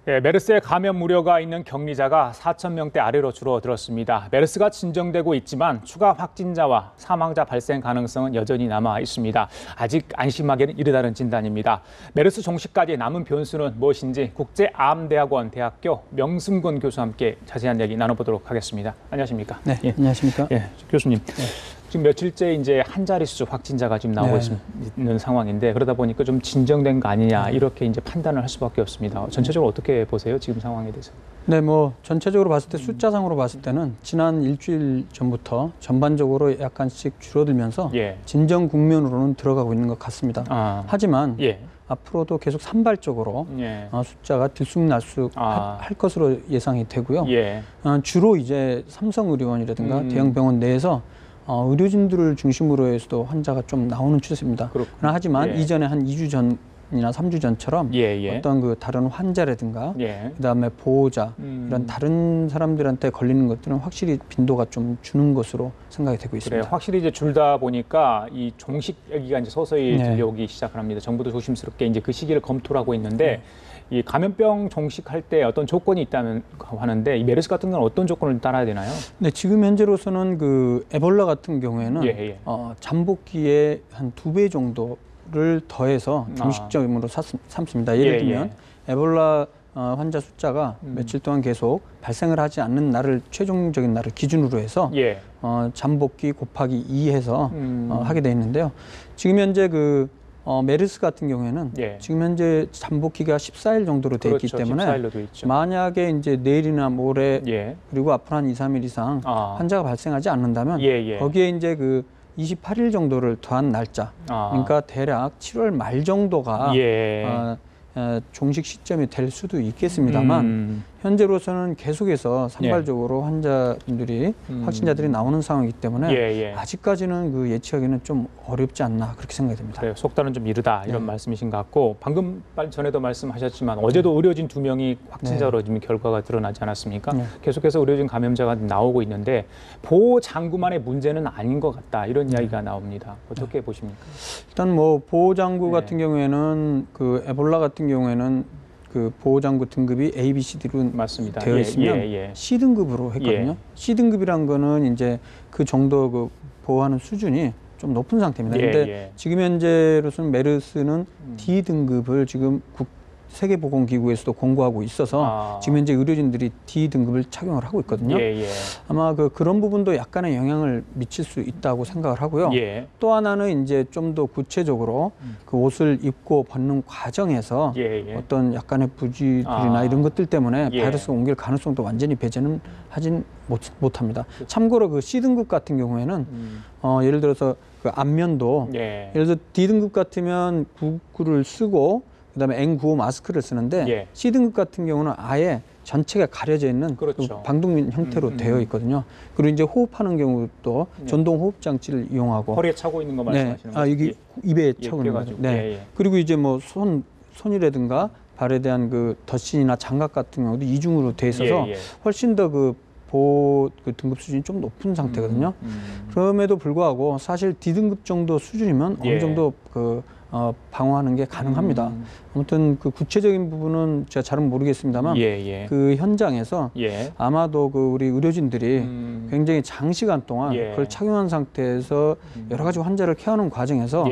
네, 메르스의 감염 우려가 있는 격리자가 4,000명대 아래로 줄어들었습니다. 메르스가 진정되고 있지만 추가 확진자와 사망자 발생 가능성은 여전히 남아 있습니다. 아직 안심하기는 이르다는 진단입니다. 메르스 종식까지 남은 변수는 무엇인지 국제암대학원 대학교 명승근 교수와 함께 자세한 얘기 나눠보도록 하겠습니다. 안녕하십니까? 네, 안녕하십니까? 예, 교수님. 지금 며칠째 이제 한 자릿수 확진자가 지금 나오고 있는 상황인데 그러다 보니까 좀 진정된 거 아니냐 이렇게 이제 판단을 할 수밖에 없습니다. 전체적으로 어떻게 보세요? 지금 상황에 대해서? 네, 뭐 전체적으로 봤을 때 숫자상으로 봤을 때는 지난 일주일 전부터 전반적으로 약간씩 줄어들면서 진정 국면으로는 들어가고 있는 것 같습니다. 하지만 앞으로도 계속 산발적으로 숫자가 들쑥날쑥 할 것으로 예상이 되고요. 주로 이제 삼성의료원이라든가 대형 병원 내에서 의료진들을 중심으로 해서도 환자가 좀 나오는 추세입니다. 그러나 하지만 이전에 한 2주 전이나 3주 전처럼 어떤 그 다른 환자라든가 그다음에 보호자 이런 다른 사람들한테 걸리는 것들은 확실히 빈도가 좀 주는 것으로 생각이 되고 있습니다. 그래, 확실히 이제 줄다 보니까 이 종식 얘기가 이제 서서히 들려오기 시작을 합니다. 정부도 조심스럽게 이제 그 시기를 검토를 하고 있는데 이 감염병 종식할 때 어떤 조건이 있다는 하는데 이 메르스 같은 경우는 어떤 조건을 따라야 되나요? 네, 지금 현재로서는 그 에볼라 같은 경우에는 잠복기에 한 2배 정도를 더해서 종식점으로 삼습니다. 예를 들면 에볼라 환자 숫자가 며칠 동안 계속 발생을 하지 않는 날을 최종적인 날을 기준으로 해서 잠복기 곱하기 2 해서 하게 돼 있는데요. 지금 현재 그 메르스 같은 경우에는 지금 현재 잠복기가 14일 정도로 돼 있기 때문에 만약에 이제 내일이나 모레 그리고 앞으로 한 2, 3일 이상 환자가 발생하지 않는다면 거기에 이제 그 28일 정도를 더한 날짜 그러니까 대략 7월 말 정도가 종식 시점이 될 수도 있겠습니다만 현재로서는 계속해서 산발적으로 환자분들이 확진자들이 나오는 상황이기 때문에 아직까지는 그 예측하기는 좀 어렵지 않나 그렇게 생각이 됩니다. 그래요. 속단은 좀 이르다 이런 말씀이신 것 같고 방금 전에도 말씀하셨지만 어제도 의료진 2명이 확진자로 지금 결과가 드러나지 않았습니까? 계속해서 의료진 감염자가 나오고 있는데 보호 장구만의 문제는 아닌 것 같다 이런 이야기가 나옵니다. 어떻게 보십니까? 일단 뭐 보호 장구 같은 경우에는 그 에볼라 같은 경우에는 그 보호장구 등급이 A, B, C, D로 되어 있으면 C등급으로 했거든요. C등급이란 거는 이제 그 정도 그 보호하는 수준이 좀 높은 상태입니다. 근데 지금 현재로서는 메르스는 D등급을 지금 세계보건기구에서도 공고하고 있어서 지금 현재 의료진들이 D등급을 착용을 하고 있거든요. 아마 그런 부분도 약간의 영향을 미칠 수 있다고 생각을 하고요. 또 하나는 이제 좀 더 구체적으로 그 옷을 입고 벗는 과정에서 어떤 약간의 부지들이나 이런 것들 때문에 바이러스가 옮길 가능성도 완전히 배제는 하진 못합니다. 참고로 그 C등급 같은 경우에는 예를 들어서 그 안면도 예를 들어 D등급 같으면 구구를 쓰고 그다음에 N95 마스크를 쓰는데 C등급 같은 경우는 아예 전체가 가려져 있는 그 방독면 형태로 되어 있거든요. 그리고 이제 호흡하는 경우도 전동 호흡 장치를 이용하고 허리에 차고 있는 거 말씀하시는 거죠? 여기 입에 차고 있는 거죠. 그리고 이제 뭐 손이라든가 발에 대한 그 덧신이나 장갑 같은 경우도 이중으로 돼 있어서 훨씬 더 그 보호 그 등급 수준이 좀 높은 상태거든요. 그럼에도 불구하고 사실 D등급 정도 수준이면 어느 정도 그 방어하는 게 가능합니다. 아무튼 그 구체적인 부분은 제가 잘은 모르겠습니다만 그 현장에서 아마도 그 우리 의료진들이 굉장히 장시간 동안 그걸 착용한 상태에서 여러 가지 환자를 케어하는 과정에서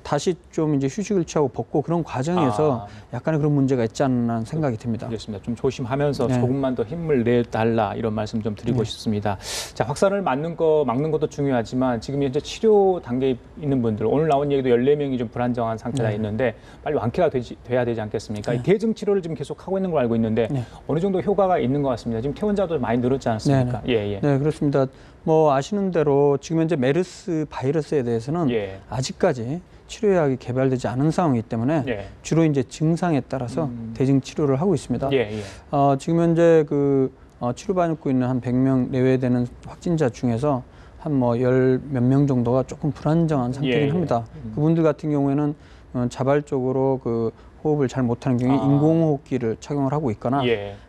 다시 좀 이제 휴식을 취하고 벗고 그런 과정에서 약간의 그런 문제가 있지 않나 생각이 듭니다. 알겠습니다. 좀 조심하면서 조금만 더 힘을 내달라 이런 말씀 좀 드리고 싶습니다. 자, 확산을 막는 것도 중요하지만 지금 현재 치료 단계에 있는 분들 오늘 나온 얘기도 14명이 좀 불안정한 상태가 있는데 빨리 완쾌가 돼야 되지 않겠습니까? 대증 치료를 지금 계속 하고 있는 걸 알고 있는데 어느 정도 효과가 있는 것 같습니다. 지금 퇴원자도 많이 늘었지 않았습니까? 네, 그렇습니다. 뭐 아시는 대로 지금 현재 메르스 바이러스에 대해서는 아직까지 치료약이 개발되지 않은 상황이기 때문에 주로 이제 증상에 따라서 대증 치료를 하고 있습니다. 지금 현재 그 치료받고 있는 한 100명 내외 되는 확진자 중에서 한 뭐 10 몇 명 정도가 조금 불안정한 상태긴 합니다. 그분들 같은 경우에는 자발적으로 그 호흡을 잘 못하는 경우에 인공호흡기를 착용을 하고 있거나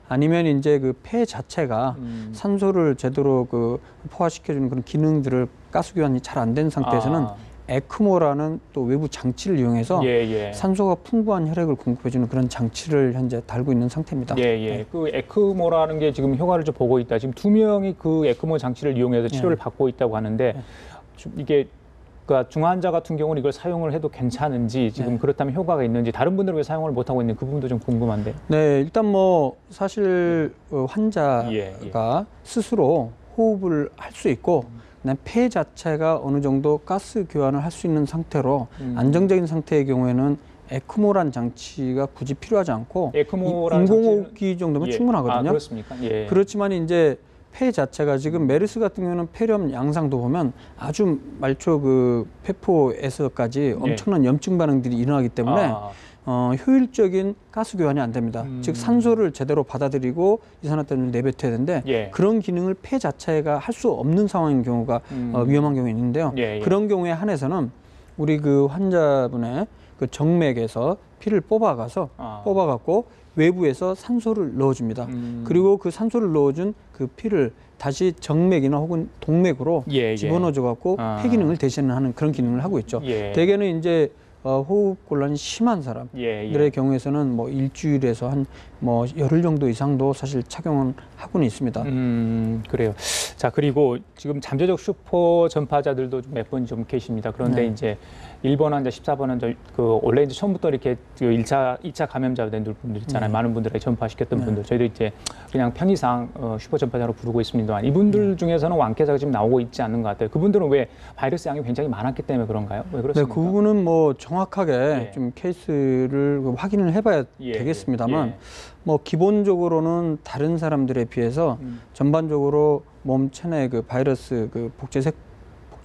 아니면 이제 그 폐 자체가 산소를 제대로 그 포화시켜주는 그런 기능들을 가스 교환이 잘 안 된 상태에서는 에크모라는 또 외부 장치를 이용해서 산소가 풍부한 혈액을 공급해주는 그런 장치를 현재 달고 있는 상태입니다. 그 에크모라는 게 지금 효과를 좀 보고 있다. 지금 2명이 그 에크모 장치를 이용해서 치료를 받고 있다고 하는데 이게 그러니까 중환자 같은 경우는 이걸 사용을 해도 괜찮은지 지금 그렇다면 효과가 있는지 다른 분들은 왜 사용을 못 하고 있는 그 부분도 좀 궁금한데. 네, 일단 뭐 사실 환자가 스스로 호흡을 할 수 있고 그다음에 폐 자체가 어느 정도 가스 교환을 할 수 있는 상태로 안정적인 상태의 경우에는 에크모란 장치가 굳이 필요하지 않고 인공호흡기 정도면 충분하거든요. 그렇습니까? 그렇지만 이제 폐 자체가 지금 메르스 같은 경우는 폐렴 양상도 보면 아주 말초 그 폐포에서까지 엄청난 염증 반응들이 일어나기 때문에 효율적인 가스 교환이 안 됩니다. 즉 산소를 제대로 받아들이고 이산화탄소를 내뱉어야 되는데 그런 기능을 폐 자체가 할 수 없는 상황인 경우가 위험한 경우가 있는데요. 그런 경우에 한해서는 우리 그 환자분의 그 정맥에서 피를 뽑아갖고 외부에서 산소를 넣어줍니다. 그리고 그 산소를 넣어준 그 피를 다시 정맥이나 혹은 동맥으로 집어넣어줘갖고 폐 기능을 대신하는 그런 기능을 하고 있죠. 대개는 이제 호흡 곤란이 심한 사람들의 경우에서는 뭐 일주일에서 한 뭐 열흘 정도 이상도 사실 착용은 하고는 있습니다. 그래요. 자, 그리고 지금 잠재적 슈퍼 전파자들도 몇 분 좀 계십니다. 그런데 이제 1번 환자, 14번 환자, 그 원래 이제 처음부터 이렇게 그 2차 감염자 된 분들 있잖아요. 많은 분들에게 전파시켰던 분들. 저희도 이제 그냥 편의상 슈퍼 전파자로 부르고 있습니다만 이분들 중에서는 완쾌자가 지금 나오고 있지 않는 것 같아요. 그분들은 왜 바이러스 양이 굉장히 많았기 때문에 그런가요? 왜 그렇습니까? 네, 그 부분은 뭐 정확하게 좀 케이스를 확인을 해봐야 되겠습니다만 뭐 기본적으로는 다른 사람들에 비해서 전반적으로 몸 체내 그 바이러스 그 복제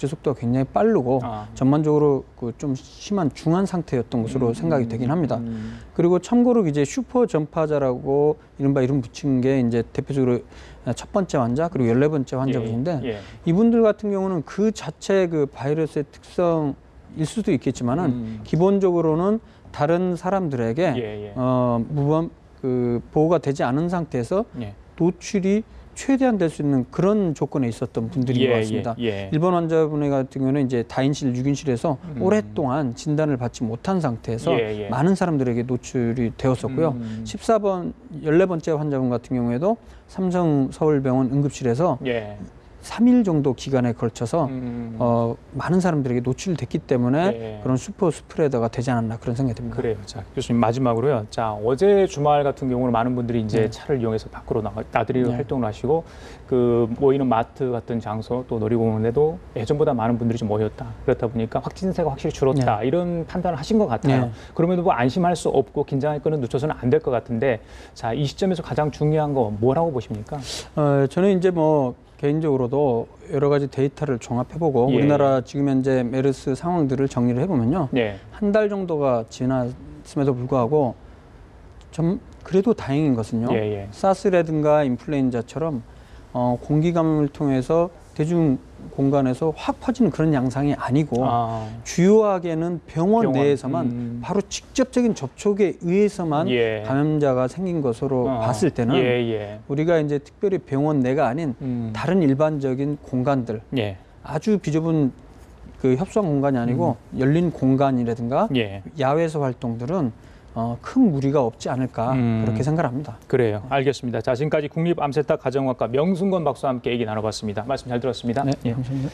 속도가 굉장히 빠르고 전반적으로 그 좀 심한 중한 상태였던 것으로 생각이 되긴 합니다. 그리고 참고로 이제 슈퍼 전파자라고 이른바 이름 붙인 게 이제 대표적으로 첫 번째 환자 그리고 14번째 환자분인데 이분들 같은 경우는 그 자체 그 바이러스의 특성일 수도 있겠지만은 기본적으로는 다른 사람들에게 무범 그 보호가 되지 않은 상태에서 노출이 최대한 될 수 있는 그런 조건에 있었던 분들인 것 같습니다. 1번 환자분 같은 경우는 이제 다인실, 6인실에서 오랫동안 진단을 받지 못한 상태에서 많은 사람들에게 노출이 되었었고요. 14번째 환자분 같은 경우에도 삼성 서울병원 응급실에서 3일 정도 기간에 걸쳐서 많은 사람들에게 노출됐기 때문에 그런 슈퍼 스프레더가 되지 않았나 그런 생각이 듭니다. 그래요. 자, 교수님 마지막으로요. 자, 어제 주말 같은 경우는 많은 분들이 이제 차를 이용해서 밖으로 나들이 활동을 하시고 그 모이는 마트 같은 장소 또 놀이공원에도 예전보다 많은 분들이 좀 모였다. 그렇다 보니까 확진세가 확실히 줄었다. 이런 판단을 하신 것 같아요. 그럼에도 뭐 안심할 수 없고 긴장의 끈은 늦춰서는 안 될 것 같은데 자, 이 시점에서 가장 중요한 거 뭐라고 보십니까? 저는 이제 뭐 개인적으로도 여러 가지 데이터를 종합해보고 우리나라 지금 현재 메르스 상황들을 정리를 해보면요. 한 달 정도가 지났음에도 불구하고 좀 그래도 다행인 것은요. 사스라든가 인플루엔자처럼 공기 감염을 통해서 대중 공간에서 확 퍼지는 그런 양상이 아니고 주요하게는 병원 내에서만 바로 직접적인 접촉에 의해서만 감염자가 생긴 것으로 봤을 때는 우리가 이제 특별히 병원 내가 아닌 다른 일반적인 공간들 아주 비좁은 그 협소한 공간이 아니고 열린 공간이라든가 야외에서 활동들은 큰 무리가 없지 않을까 그렇게 생각합니다. 그래요. 알겠습니다. 자, 지금까지 국립암세탁 가정의학과 명순건 박사와 함께 얘기 나눠봤습니다. 말씀 잘 들었습니다. 네, 감사합니다.